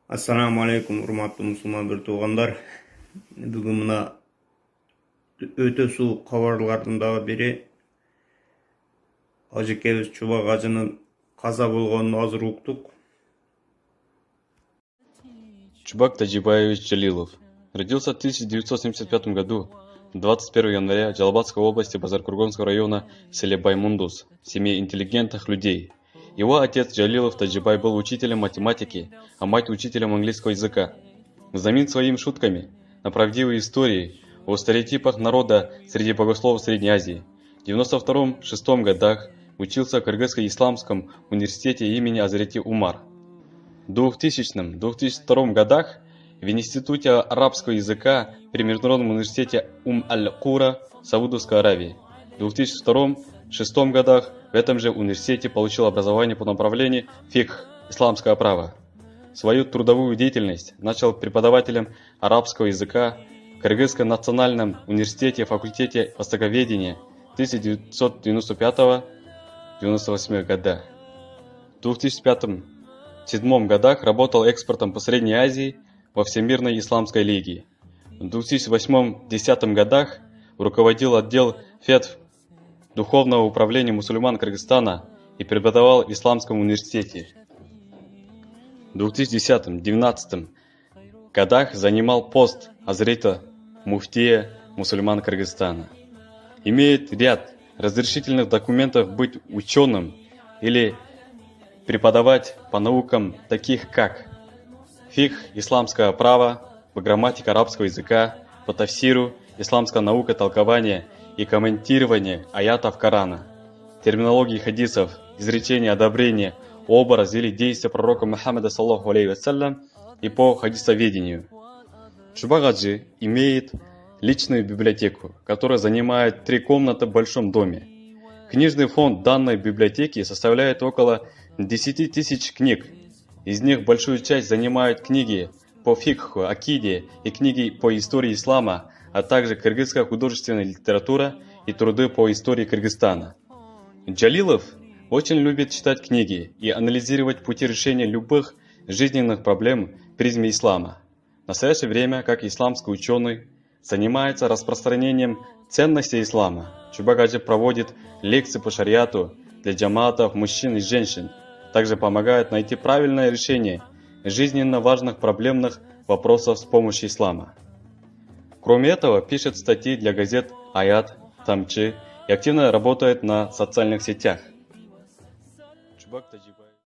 Ассаламу алейкум, урматтуу мусулман бир туугандар. Бүгүн мына өтө суук кабарлардын дагы бири ажекебиз Чубак ажынын каза болгонун азыр уктук. Чубак Таджибаевич Джалилов родился в 1975 году, 21 января, в Джалабадской области Базаркурганского района в селе Баймундус, в семье интеллигентных людей. Его отец Джалилов Таджибай был учителем математики, а мать учителем английского языка. Взамен своими шутками на правдивые истории о стереотипах народа среди богословов Средней Азии. В 1992-1996 годах учился в Кыргызско-Исламском университете имени Азрети Умар. В 2000-2002 годах в Институте арабского языка при Международном университете Аль-Кура, Саудовской Аравии. В 2002-2006 годах в этом же университете получил образование по направлению фикх, исламское право. Свою трудовую деятельность начал преподавателем арабского языка в Кыргызском национальном университете факультете востоковедения 1995-1998 года. В 2005-2007 годах работал экспортом по Средней Азии во Всемирной Исламской Лиге. В 2008-2010 годах руководил отдел ФЕД Духовного управления мусульман Кыргызстана и преподавал в Исламском университете. В 2010-2019 годах занимал пост Азрета Муфтия мусульман Кыргызстана. Имеет ряд разрешительных документов быть ученым или преподавать по наукам таких как фикх, исламское право, по грамматике арабского языка, по тафсиру, исламская наука толкования и комментирование аятов Корана, терминологии хадисов, изречения одобрения, образ или действия пророка Мухаммада саллаху алейхи вассалям и по хадисоведению. Чубак Аджи имеет личную библиотеку, которая занимает 3 комнаты в большом доме. Книжный фонд данной библиотеки составляет около 10 тысяч книг. Из них большую часть занимают книги по фикху, акиде и книги по истории ислама, а также кыргызская художественная литература и труды по истории Кыргызстана. Джалилов очень любит читать книги и анализировать пути решения любых жизненных проблем в призме ислама. В настоящее время, как исламский ученый, занимается распространением ценностей ислама. Чубак Аджи проводит лекции по шариату для джамаатов, мужчин и женщин. Также помогает найти правильное решение жизненно важных проблемных вопросов с помощью ислама. Кроме этого, пишет статьи для газет «Аят», «Тамчи» и активно работает на социальных сетях. Чубак Таджибаевич